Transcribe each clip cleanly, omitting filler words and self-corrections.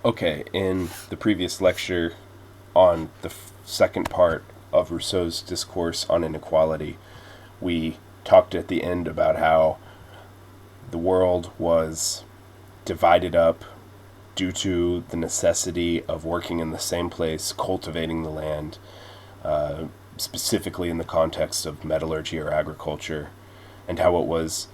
Okay, in the previous lecture on the second part of Rousseau's Discourse on Inequality, we talked at the end about how the world was divided up due to the necessity of working in the same place, cultivating the land, specifically in the context of metallurgy or agriculture, and how it was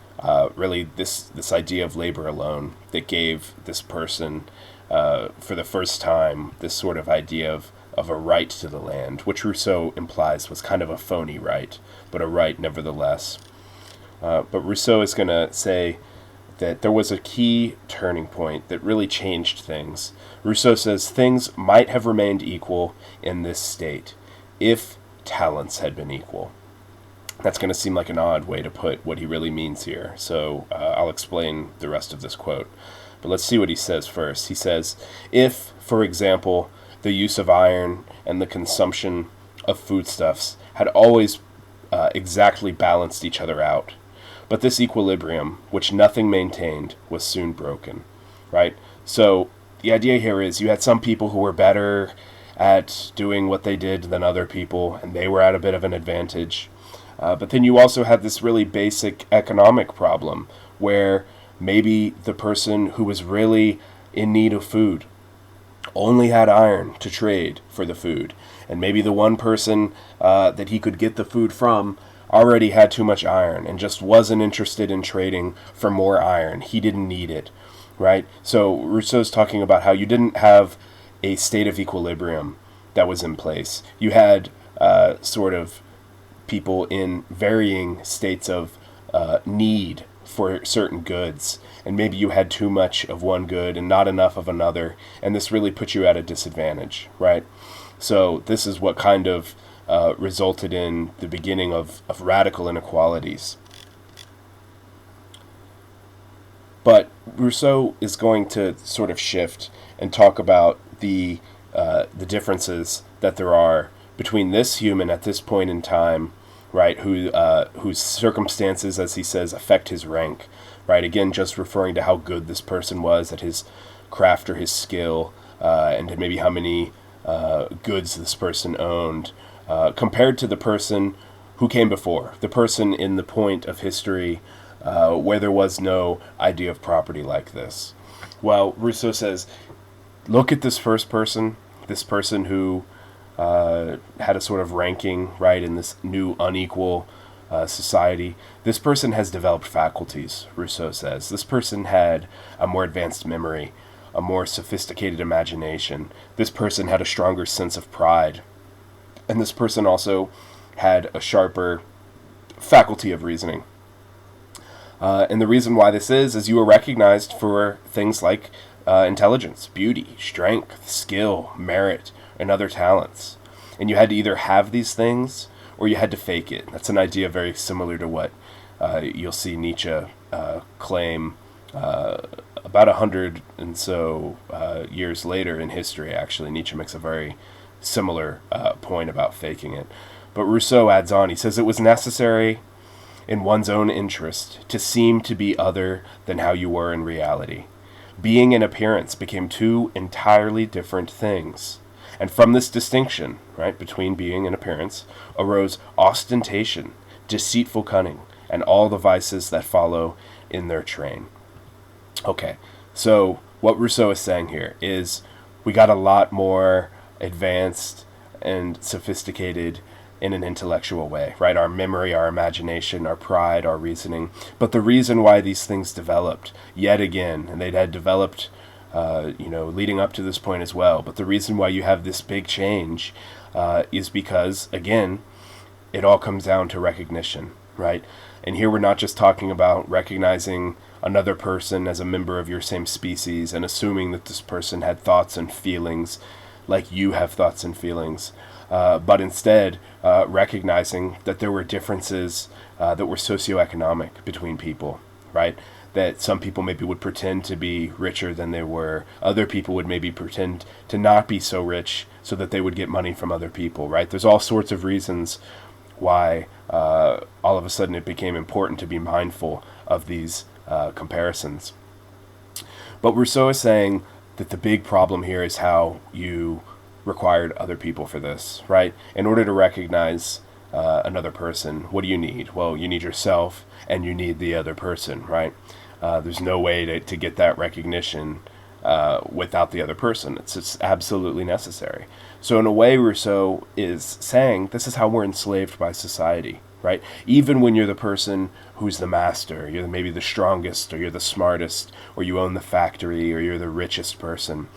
really this idea of labor alone that gave this person, for the first time, this sort of idea of a right to the land, which Rousseau implies was kind of a phony right, but a right nevertheless. But Rousseau is going to say that there was a key turning point that really changed things. Rousseau says things might have remained equal in this state if talents had been equal. That's going to seem like an odd way to put what he really means here, so I'll explain the rest of this quote. But let's see what he says first. He says, if, for example, the use of iron and the consumption of foodstuffs had always exactly balanced each other out, but this equilibrium, which nothing maintained, was soon broken, right? So the idea here is you had some people who were better at doing what they did than other people, and they were at a bit of an advantage. But then you also had this really basic economic problem where maybe the person who was really in need of food only had iron to trade for the food. And maybe the one person that he could get the food from already had too much iron and just wasn't interested in trading for more iron. He didn't need it, right? So Rousseau's talking about how you didn't have a state of equilibrium that was in place. You had sort of people in varying states of need for certain goods, and maybe you had too much of one good and not enough of another, and this really put you at a disadvantage, right? So this is what kind of resulted in the beginning of radical inequalities. But Rousseau is going to sort of shift and talk about the differences that there are between this human at this point in time, right, whose circumstances, as he says, affect his rank, right? Again, just referring to how good this person was at his craft or his skill, and maybe how many goods this person owned, compared to the person who came before, the person in the point of history where there was no idea of property like this. Well, Rousseau says, look at this person who had a sort of ranking, right, in this new unequal society. This person has developed faculties, Rousseau says. This person had a more advanced memory, a more sophisticated imagination. This person had a stronger sense of pride. And this person also had a sharper faculty of reasoning. And the reason why this is you were recognized for things like intelligence, beauty, strength, skill, merit, and other talents. And you had to either have these things or you had to fake it. That's an idea very similar to what you'll see Nietzsche claim about 100 and so years later in history, actually. Nietzsche makes a very similar point about faking it. But Rousseau adds on, he says, it was necessary in one's own interest to seem to be other than how you were in reality. Being and appearance became two entirely different things. And from this distinction, right, between being and appearance, arose ostentation, deceitful cunning, and all the vices that follow in their train. Okay, so what Rousseau is saying here is we got a lot more advanced and sophisticated in an intellectual way, right? Our memory, our imagination, our pride, our reasoning. But the reason why these things developed, yet again, and they had developed leading up to this point as well. But the reason why you have this big change is because, again, it all comes down to recognition, right? And here we're not just talking about recognizing another person as a member of your same species and assuming that this person had thoughts and feelings like you have thoughts and feelings, but instead recognizing that there were differences that were socioeconomic between people, right? That some people maybe would pretend to be richer than they were. Other people would maybe pretend to not be so rich so that they would get money from other people, right? There's all sorts of reasons why all of a sudden it became important to be mindful of these comparisons. But Rousseau is saying that the big problem here is how you required other people for this, right? In order to recognize another person, what do you need? Well, you need yourself and you need the other person, right? There's no way to get that recognition without the other person. It's absolutely necessary. So in a way, Rousseau is saying this is how we're enslaved by society, right? Even when you're the person who's the master, you're maybe the strongest, or you're the smartest, or you own the factory, or you're the richest person.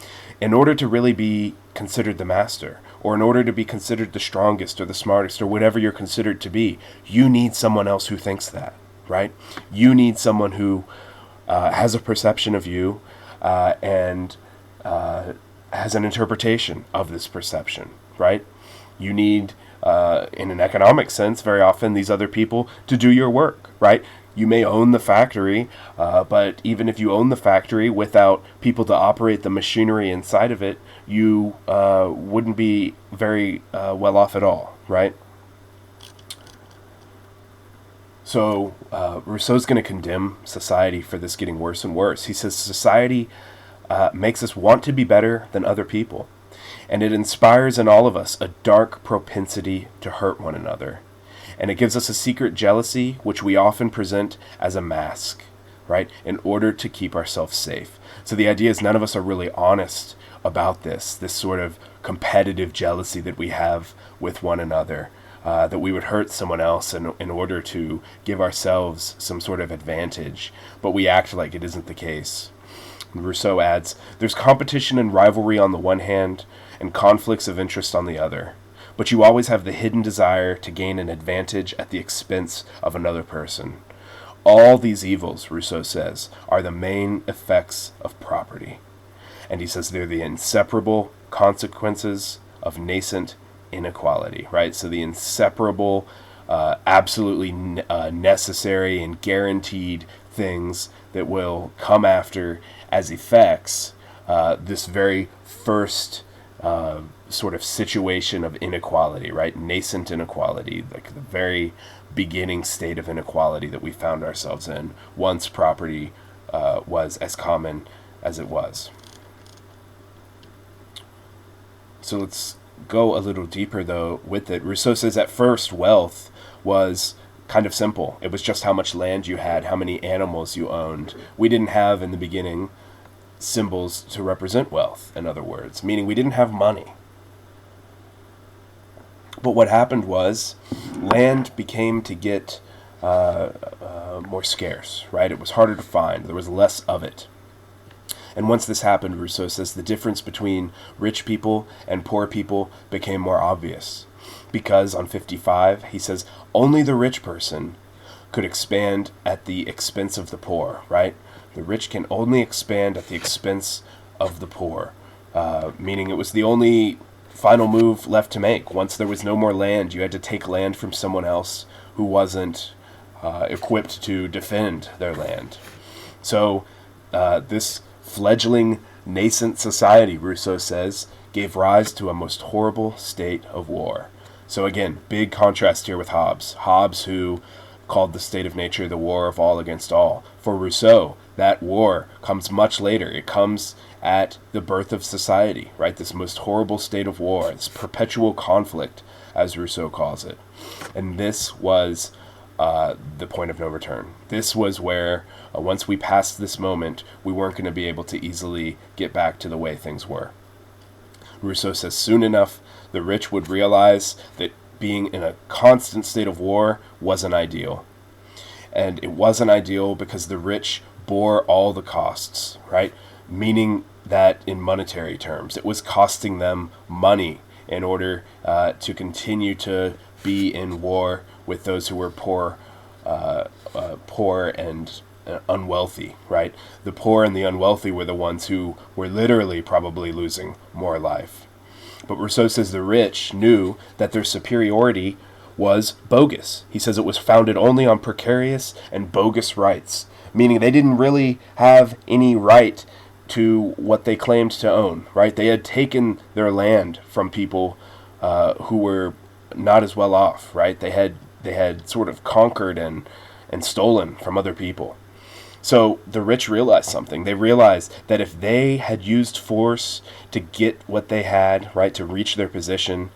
In order to really be considered the master, or in order to be considered the strongest or the smartest, or whatever you're considered to be, you need someone else who thinks that, right? You need someone who has a perception of you and has an interpretation of this perception, right? You need, in an economic sense, very often these other people to do your work, right? You may own the factory, but even if you own the factory without people to operate the machinery inside of it, you wouldn't be very well off at all, right? So Rousseau's going to condemn society for this getting worse and worse. He says society makes us want to be better than other people, and it inspires in all of us a dark propensity to hurt one another. And it gives us a secret jealousy, which we often present as a mask, right, in order to keep ourselves safe. So the idea is none of us are really honest about this sort of competitive jealousy that we have with one another, that we would hurt someone else in order to give ourselves some sort of advantage, but we act like it isn't the case. Rousseau adds, there's competition and rivalry on the one hand, and conflicts of interest on the other. But you always have the hidden desire to gain an advantage at the expense of another person. All these evils, Rousseau says, are the main effects of property. And he says they're the inseparable consequences of nascent inequality, right? So the inseparable, absolutely necessary and guaranteed things that will come after as effects this very first sort of situation of inequality, right? Nascent inequality, like the very beginning state of inequality that we found ourselves in once property was as common as it was. So let's go a little deeper, though, with it. Rousseau says at first wealth was kind of simple. It was just how much land you had, how many animals you owned. We didn't have, in the beginning, symbols to represent wealth, in other words, meaning we didn't have money. But what happened was land became to get more scarce, right? It was harder to find. There was less of it. And once this happened, Rousseau says the difference between rich people and poor people became more obvious. Because on 55, he says, only the rich person could expand at the expense of the poor, right? The rich can only expand at the expense of the poor, meaning it was the only final move left to make. Once there was no more land, you had to take land from someone else who wasn't equipped to defend their land. So this fledgling nascent society, Rousseau says, gave rise to a most horrible state of war. So again, big contrast here with Hobbes. Hobbes, who called the state of nature the war of all against all. For Rousseau, that war comes much later. It comes at the birth of society, right? This most horrible state of war, this perpetual conflict, as Rousseau calls it. And this was the point of no return. This was where, once we passed this moment, we weren't going to be able to easily get back to the way things were. Rousseau says soon enough, the rich would realize that being in a constant state of war wasn't ideal. And it wasn't ideal because the rich bore all the costs, right? Meaning that in monetary terms, it was costing them money in order to continue to be in war with those who were poor and unwealthy, right? The poor and the unwealthy were the ones who were literally probably losing more life. But Rousseau says the rich knew that their superiority was bogus. He says it was founded only on precarious and bogus rights, meaning they didn't really have any right to what they claimed to own, right? They had taken their land from people who were not as well off, right? They had sort of conquered and stolen from other people. So the rich realized something. They realized that if they had used force to get what they had, right, to reach their position,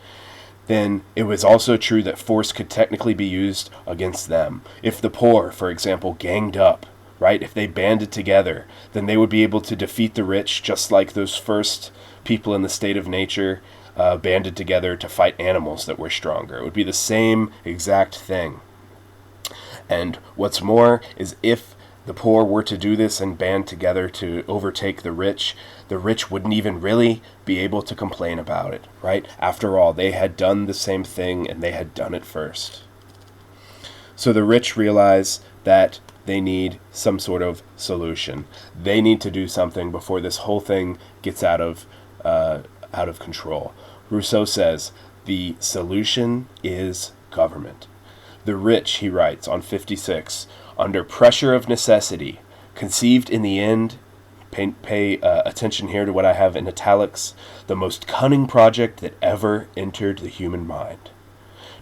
then it was also true that force could technically be used against them. If the poor, for example, ganged up, right, if they banded together, then they would be able to defeat the rich just like those first people in the state of nature banded together to fight animals that were stronger. It would be the same exact thing. And what's more is if the poor were to do this and band together to overtake the rich wouldn't even really be able to complain about it, right? After all, they had done the same thing and they had done it first. So the rich realize that they need some sort of solution. They need to do something before this whole thing gets out of control. Rousseau says, the solution is government. The rich, he writes on 56, under pressure of necessity, conceived in the end, pay attention here to what I have in italics, the most cunning project that ever entered the human mind,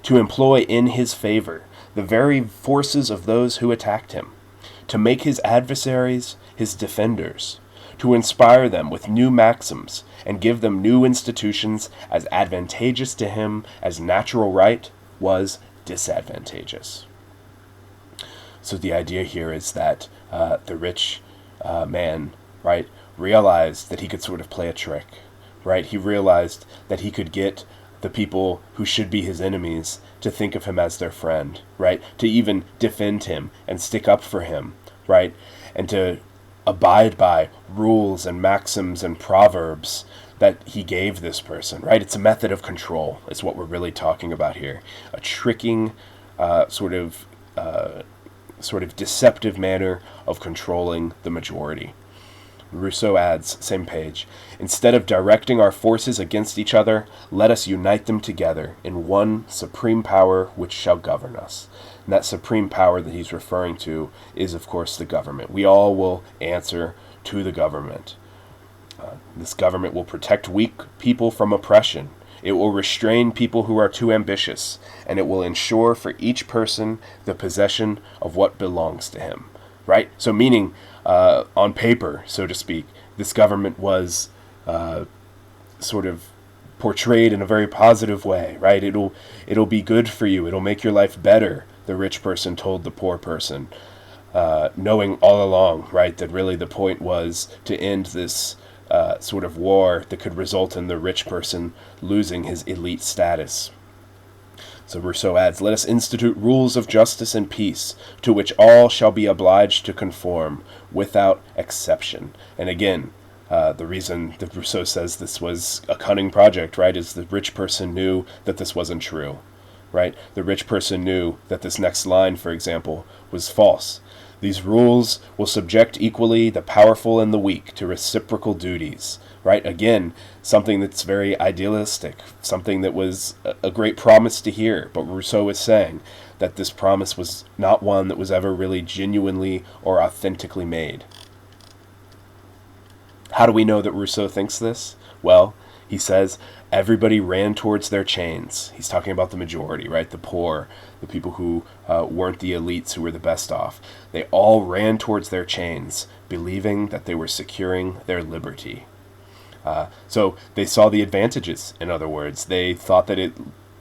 to employ in his favor the very forces of those who attacked him, to make his adversaries his defenders, to inspire them with new maxims and give them new institutions as advantageous to him as natural right was disadvantageous. So the idea here is that the rich man, right, realized that he could sort of play a trick, right? He realized that he could get the people who should be his enemies to think of him as their friend, right? To even defend him and stick up for him, right? And to abide by rules and maxims and proverbs that he gave this person, right? It's a method of control is what we're really talking about here. A tricking sort of deceptive manner of controlling the majority. Rousseau adds, same page, instead of directing our forces against each other, let us unite them together in one supreme power which shall govern us. And that supreme power that he's referring to is, of course, the government. We all will answer to the government. This government will protect weak people from oppression. It will restrain people who are too ambitious, and it will ensure for each person the possession of what belongs to him. Right? So meaning, on paper, so to speak, this government was sort of portrayed in a very positive way, right? It'll be good for you. It'll make your life better, the rich person told the poor person, knowing all along, right, that really the point was to end this sort of war that could result in the rich person losing his elite status. So Rousseau adds, let us institute rules of justice and peace, to which all shall be obliged to conform, without exception. And again, the reason that Rousseau says this was a cunning project, right, is the rich person knew that this wasn't true, right? The rich person knew that this next line, for example, was false. These rules will subject equally the powerful and the weak to reciprocal duties, right? Again, something that's very idealistic, something that was a great promise to hear, but Rousseau is saying that this promise was not one that was ever really genuinely or authentically made. How do we know that Rousseau thinks this? Well, he says, everybody ran towards their chains. He's talking about the majority, right? The poor, the people who weren't the elites who were the best off. They all ran towards their chains, believing that they were securing their liberty. So they saw the advantages, in other words. They thought that it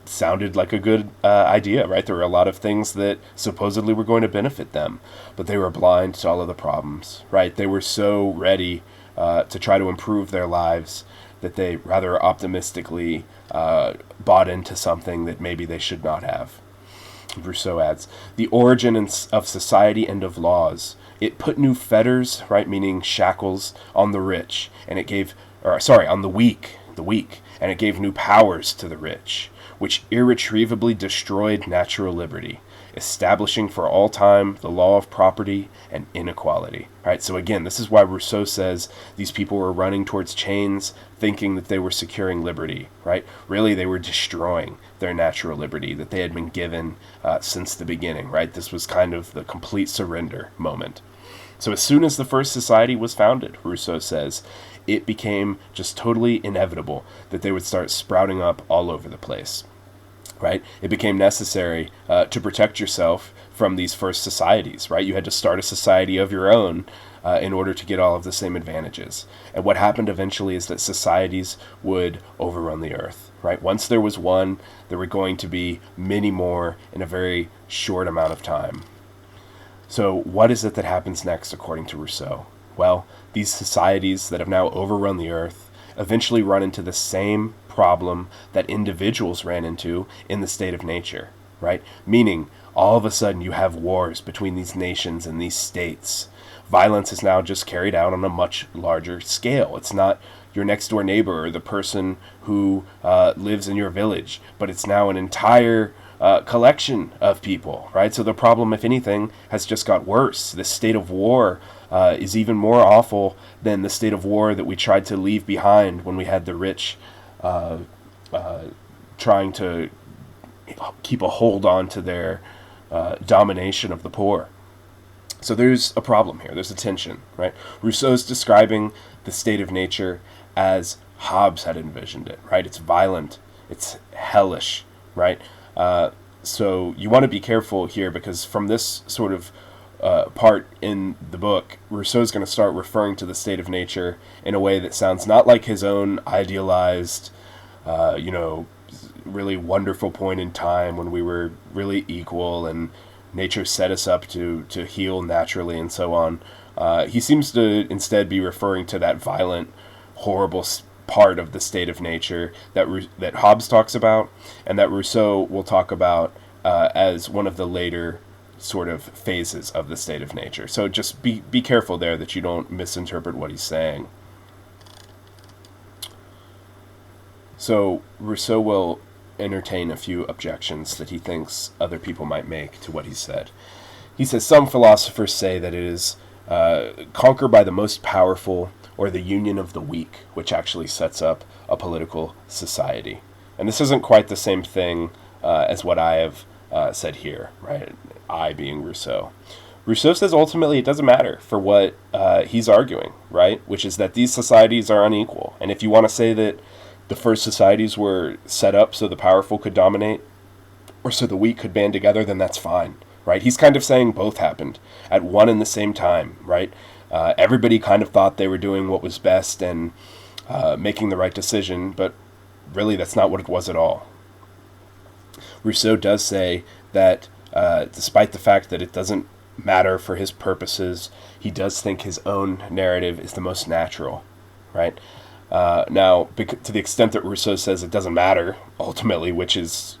sounded like a good idea, right? There were a lot of things that supposedly were going to benefit them, but they were blind to all of the problems, right? They were so ready to try to improve their lives that they rather optimistically bought into something that maybe they should not have. Rousseau adds, the origin of society and of laws. It put new fetters, right, meaning shackles, on the rich, and it gave, on the weak, and it gave new powers to the rich, which irretrievably destroyed natural liberty, establishing for all time the law of property and inequality. Right? So again, this is why Rousseau says these people were running towards chains, thinking that they were securing liberty. Right? Really, they were destroying their natural liberty that they had been given since the beginning. Right? This was kind of the complete surrender moment. So as soon as the first society was founded, Rousseau says, it became just totally inevitable that they would start sprouting up all over the place. Right? It became necessary to protect yourself from these first societies, right? You had to start a society of your own in order to get all of the same advantages. And what happened eventually is that societies would overrun the earth, right? Once there was one, there were going to be many more in a very short amount of time. So what is it that happens next, according to Rousseau? Well, these societies that have now overrun the earth eventually run into the same problem that individuals ran into in the state of nature, right? Meaning, all of a sudden you have wars between these nations and these states. Violence is now just carried out on a much larger scale. It's not your next door neighbor or the person who lives in your village, but it's now an entire collection of people, right? So the problem, if anything, has just got worse. This state of war is even more awful than the state of war that we tried to leave behind when we had the rich trying to keep a hold on to their domination of the poor. So there's a problem here. There's a tension, right? Rousseau's describing the state of nature as Hobbes had envisioned it, right? It's violent. It's hellish, right? So you want to be careful here, because from this sort of part in the book, Rousseau's going to start referring to the state of nature in a way that sounds not like his own idealized, really wonderful point in time when we were really equal and nature set us up to heal naturally and so on. He seems to instead be referring to that violent, horrible part of the state of nature that Hobbes talks about, and that Rousseau will talk about as one of the later sort of phases of the state of nature. So just be careful there that you don't misinterpret what he's saying. So Rousseau will entertain a few objections that he thinks other people might make to what he said. He says, some philosophers say that it is conquered by the most powerful, or the union of the weak, which actually sets up a political society. And this isn't quite the same thing as what I have said here, right? I being Rousseau. Rousseau says ultimately it doesn't matter for what he's arguing, right? Which is that these societies are unequal. And if you want to say that the first societies were set up so the powerful could dominate, or so the weak could band together, then that's fine, right? He's kind of saying both happened at one and the same time, right? Everybody kind of thought they were doing what was best and making the right decision, but really that's not what it was at all. Rousseau does say that despite the fact that it doesn't matter for his purposes, he does think his own narrative is the most natural, right? Now, to the extent that Rousseau says it doesn't matter, ultimately, which is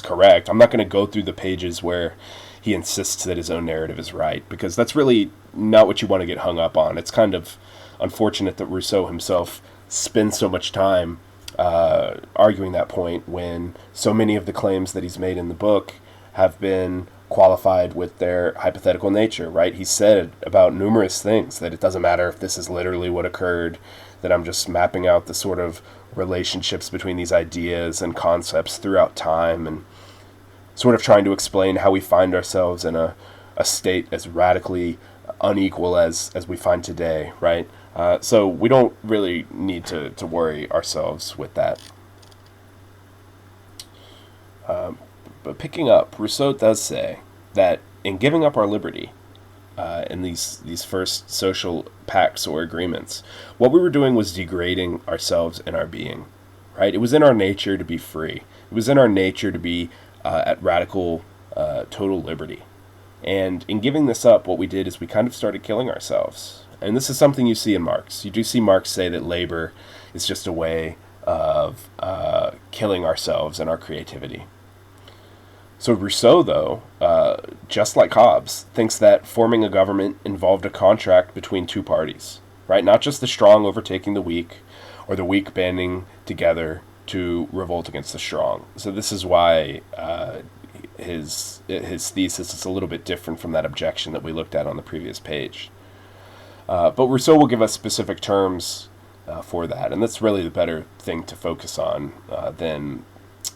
correct, I'm not going to go through the pages where he insists that his own narrative is right, because that's really not what you want to get hung up on. It's kind of unfortunate that Rousseau himself spends so much time arguing that point when so many of the claims that he's made in the book have been qualified with their hypothetical nature, right? He said about numerous things that it doesn't matter if this is literally what occurred, that I'm just mapping out the sort of relationships between these ideas and concepts throughout time, and sort of trying to explain how we find ourselves in a state as radically unequal as we find today, right? So we don't really need to worry ourselves with that. But picking up, Rousseau does say that in giving up our liberty, in these first social pacts or agreements, what we were doing was degrading ourselves and our being, right? It was in our nature to be free. It was in our nature to be at radical, total liberty. And in giving this up, what we did is we kind of started killing ourselves. And this is something you see in Marx. You do see Marx say that labor is just a way of killing ourselves and our creativity. So Rousseau, though, just like Hobbes, thinks that forming a government involved a contract between two parties, right? Not just the strong overtaking the weak, or the weak banding together to revolt against the strong. So this is why his thesis is a little bit different from that objection that we looked at on the previous page. But Rousseau will give us specific terms for that, and that's really the better thing to focus on than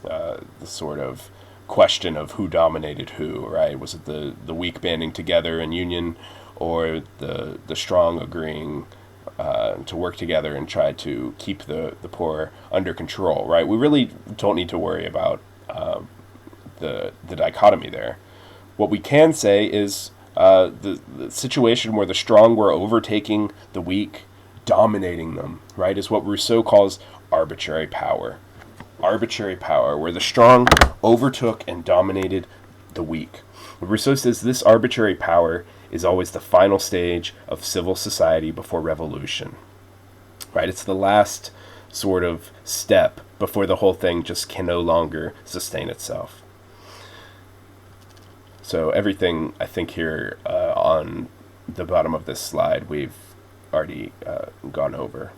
the sort of question of who dominated who, right? Was it the weak banding together in union, or the strong agreeing to work together and try to keep the poor under control, right? We really don't need to worry about the dichotomy there. What we can say is the situation where the strong were overtaking the weak, dominating them, right, is what Rousseau calls arbitrary power. Arbitrary power, where the strong overtook and dominated the weak. Rousseau says this arbitrary power is always the final stage of civil society before revolution. Right? It's the last sort of step before the whole thing just can no longer sustain itself. So everything I think here on the bottom of this slide we've already gone over.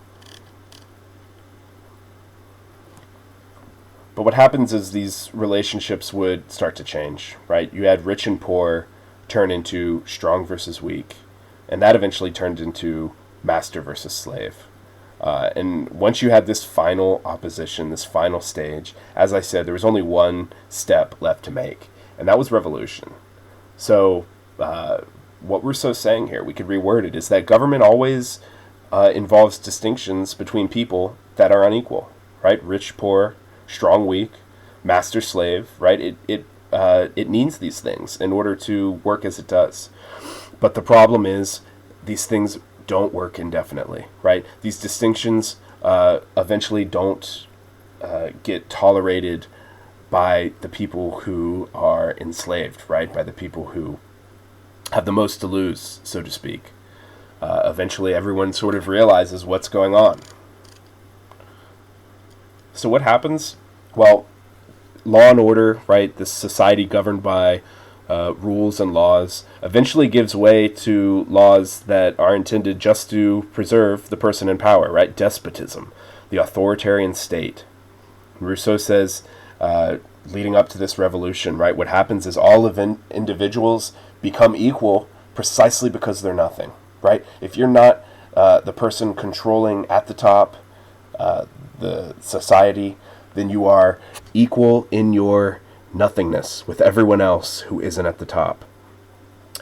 But what happens is these relationships would start to change, right? You had rich and poor turn into strong versus weak, and that eventually turned into master versus slave. And once you had this final opposition, this final stage, as I said, there was only one step left to make, and that was revolution. So what Rousseau's saying here, we could reword it, is that government always involves distinctions between people that are unequal, right? Rich, poor, strong, weak, master, slave, right? It needs these things in order to work as it does. But the problem is these things don't work indefinitely, right? These distinctions eventually don't get tolerated by the people who are enslaved, right? By the people who have the most to lose, so to speak. Eventually everyone sort of realizes what's going on. So what happens? Well, law and order, right, this society governed by rules and laws, eventually gives way to laws that are intended just to preserve the person in power, right? Despotism, the authoritarian state. Rousseau says, leading up to this revolution, right, what happens is all of individuals become equal precisely because they're nothing, right? If you're not the person controlling at the top the society, then you are equal in your nothingness with everyone else who isn't at the top.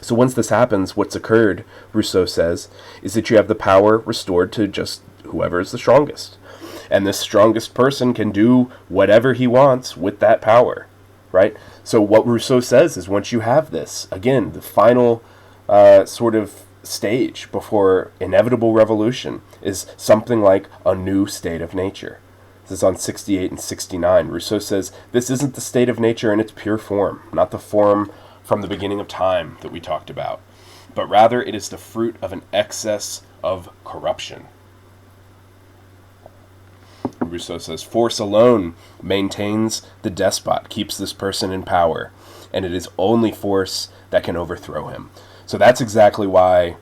So once this happens, what's occurred, Rousseau says, is that you have the power restored to just whoever is the strongest. And this strongest person can do whatever he wants with that power, right? So what Rousseau says is once you have this, again, the final sort of stage before inevitable revolution is something like a new state of nature. This is on 68 and 69. Rousseau says, this isn't the state of nature in its pure form, not the form from the beginning of time that we talked about, but rather it is the fruit of an excess of corruption. Rousseau says, force alone maintains the despot, keeps this person in power, and it is only force that can overthrow him. So that's exactly why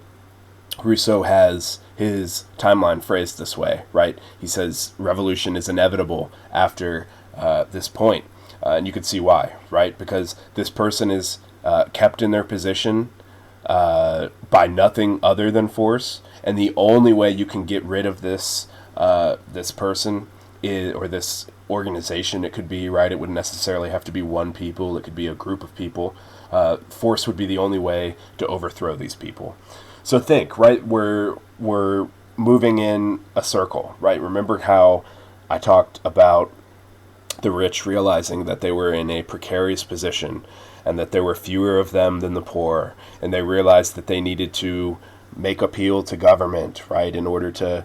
Rousseau has his timeline phrased this way, right? He says revolution is inevitable after this point. And you can see why, right? Because this person is kept in their position by nothing other than force. And the only way you can get rid of this this person or this organization, it could be, right? It wouldn't necessarily have to be one people. It could be a group of people. Force would be the only way to overthrow these people. So think, right? We're moving in a circle, right? Remember how I talked about the rich realizing that they were in a precarious position and that there were fewer of them than the poor, and they realized that they needed to make appeal to government, right, in order to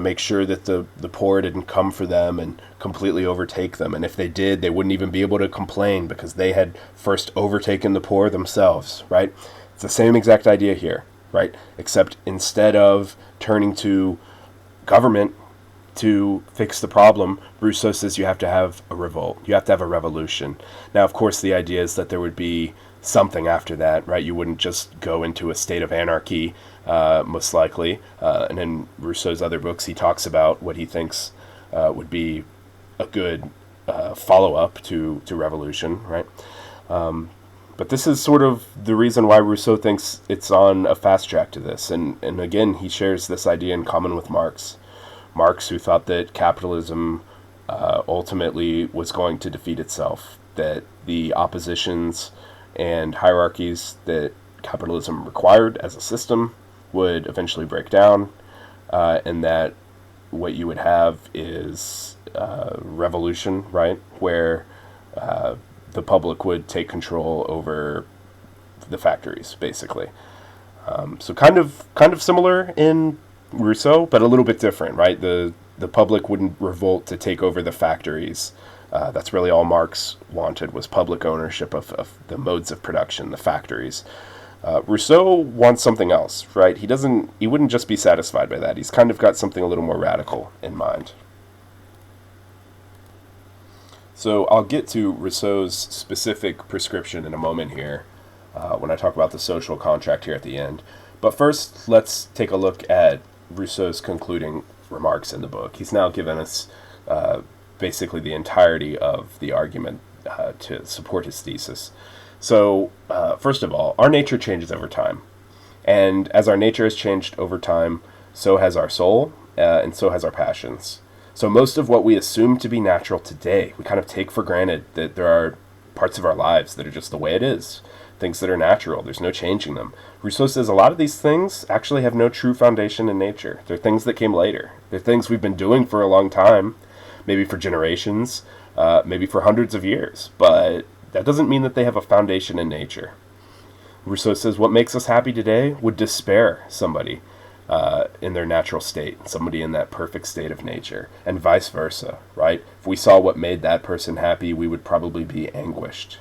make sure that the poor didn't come for them and completely overtake them. And if they did, they wouldn't even be able to complain because they had first overtaken the poor themselves, right? It's the same exact idea here, right? Except instead of turning to government to fix the problem, Rousseau says you have to have a revolt. You have to have a revolution. Now, of course, the idea is that there would be something after that, right? You wouldn't just go into a state of anarchy, most likely. And in Rousseau's other books, he talks about what he thinks would be a good follow-up to revolution, right? But this is sort of the reason why Rousseau thinks it's on a fast track to this. And again, he shares this idea in common with Marx. Marx, who thought that capitalism ultimately was going to defeat itself, that the oppositions and hierarchies that capitalism required as a system would eventually break down, and that what you would have is revolution, right, where the public would take control over the factories, basically. So kind of similar in Rousseau, but a little bit different, right? The public wouldn't revolt to take over the factories. That's really all Marx wanted, was public ownership of the modes of production, the factories. Rousseau wants something else, right? He wouldn't just be satisfied by that. He's kind of got something a little more radical in mind. So I'll get to Rousseau's specific prescription in a moment here, when I talk about the social contract here at the end. But first, let's take a look at Rousseau's concluding remarks in the book. He's now given us basically the entirety of the argument to support his thesis. So, first of all, our nature changes over time. And as our nature has changed over time, so has our soul, and so has our passions. So most of what we assume to be natural today, we kind of take for granted that there are parts of our lives that are just the way it is, things that are natural, there's no changing them. Rousseau says a lot of these things actually have no true foundation in nature. They're things that came later. They're things we've been doing for a long time, maybe for generations, maybe for hundreds of years, but that doesn't mean that they have a foundation in nature. Rousseau says what makes us happy today would despair somebody in their natural state, somebody in that perfect state of nature, and vice versa, right? If we saw what made that person happy, we would probably be anguished.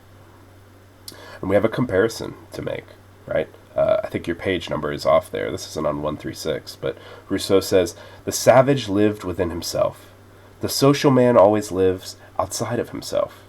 And we have a comparison to make, right? I think your page number is off there. This isn't on 136, but Rousseau says, the savage lived within himself. The social man always lives outside of himself.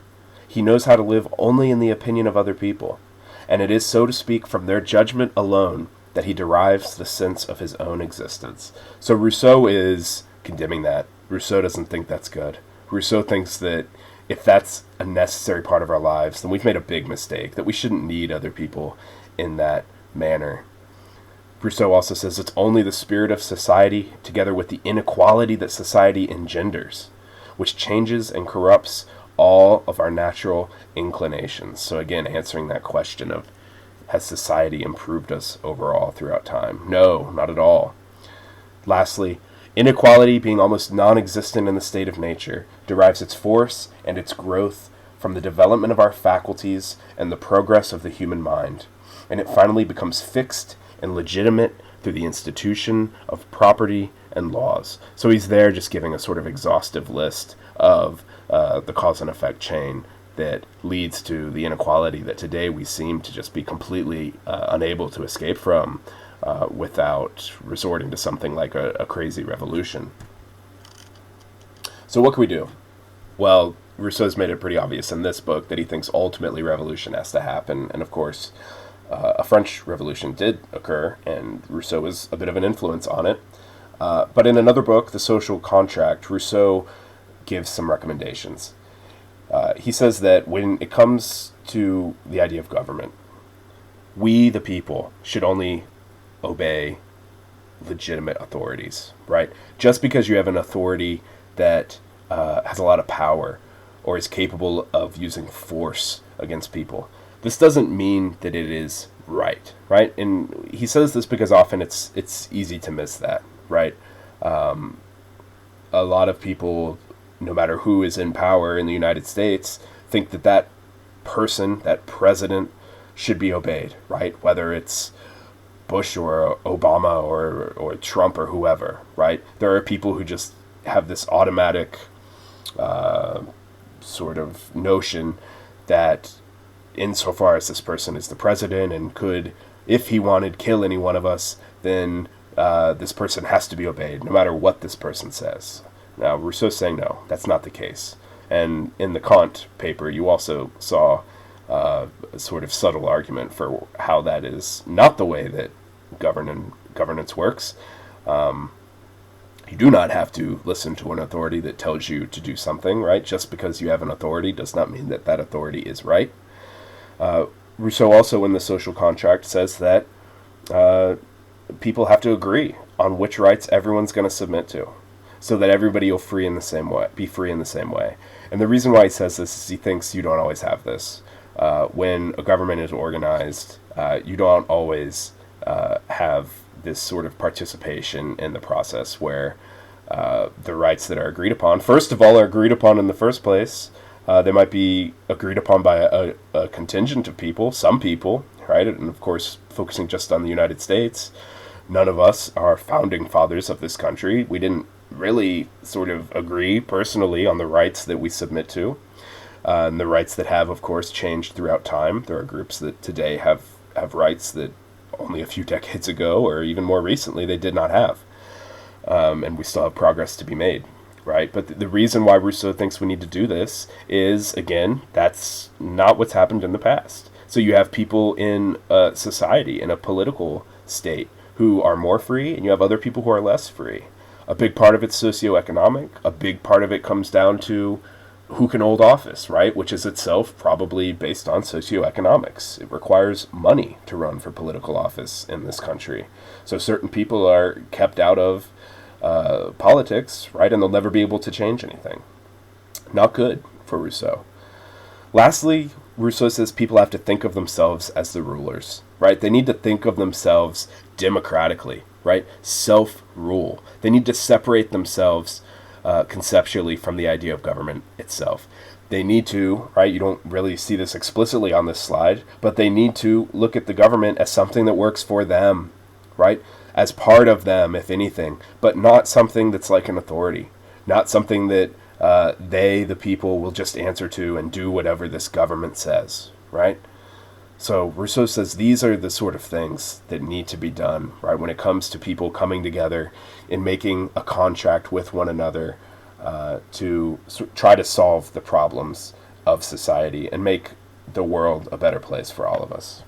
He knows how to live only in the opinion of other people, and it is, so to speak, from their judgment alone that he derives the sense of his own existence. So Rousseau is condemning that. Rousseau doesn't think that's good. Rousseau thinks that if that's a necessary part of our lives, then we've made a big mistake, that we shouldn't need other people in that manner. Rousseau also says it's only the spirit of society, together with the inequality that society engenders, which changes and corrupts all of our natural inclinations. So again, answering that question of, has society improved us overall throughout time? No, not at all. Lastly, inequality, being almost non-existent in the state of nature, derives its force and its growth from the development of our faculties and the progress of the human mind, and it finally becomes fixed and legitimate through the institution of property and laws. So he's there just giving a sort of exhaustive list of the cause and effect chain that leads to the inequality that today we seem to just be completely unable to escape from without resorting to something like a crazy revolution. So what can we do? Well, Rousseau's made it pretty obvious in this book that he thinks ultimately revolution has to happen, and of course a French Revolution did occur, and Rousseau was a bit of an influence on it. But in another book, The Social Contract, Rousseau gives some recommendations. He says that when it comes to the idea of government, we, the people, should only obey legitimate authorities, right? Just because you have an authority that has a lot of power or is capable of using force against people, this doesn't mean that it is right? And he says this because often it's easy to miss that, right? A lot of people, no matter who is in power in the United States, think that that person, that president, should be obeyed, right? Whether it's Bush or Obama or Trump or whoever, right? There are people who just have this automatic sort of notion that insofar as this person is the president and could, if he wanted, kill any one of us, then this person has to be obeyed, no matter what this person says. Now, Rousseau's saying no, that's not the case. And in the Kant paper, you also saw a sort of subtle argument for how that is not the way that governance works. You do not have to listen to an authority that tells you to do something, right? Just because you have an authority does not mean that that authority is right. Rousseau also, in The Social Contract, says that people have to agree on which rights everyone's going to submit to, so that everybody will be free in the same way. And the reason why he says this is he thinks you don't always have this. When a government is organized, you don't always have this sort of participation in the process where the rights that are agreed upon, first of all, are agreed upon in the first place. They might be agreed upon by a contingent of people, some people, right? And of course, focusing just on the United States, none of us are founding fathers of this country. We didn't really sort of agree personally on the rights that we submit to, and the rights that have, of course, changed throughout time. There are groups that today have rights that only a few decades ago or even more recently they did not have. And we still have progress to be made, right? But the reason why Rousseau thinks we need to do this is, again, that's not what's happened in the past. So you have people in a society, in a political state, who are more free, and you have other people who are less free. A big part of it's socioeconomic. A big part of it comes down to who can hold office, right? Which is itself probably based on socioeconomics. It requires money to run for political office in this country. So certain people are kept out of politics, right? And they'll never be able to change anything. Not good for Rousseau. Lastly, Rousseau says people have to think of themselves as the rulers, right? They need to think of themselves democratically, right? Self-rule. They need to separate themselves conceptually from the idea of government itself. They need to, right, you don't really see this explicitly on this slide, but they need to look at the government as something that works for them, right? As part of them, if anything, but not something that's like an authority, not something that they, the people, will just answer to and do whatever this government says, right? So Rousseau says these are the sort of things that need to be done, right, when it comes to people coming together and making a contract with one another to try to solve the problems of society and make the world a better place for all of us.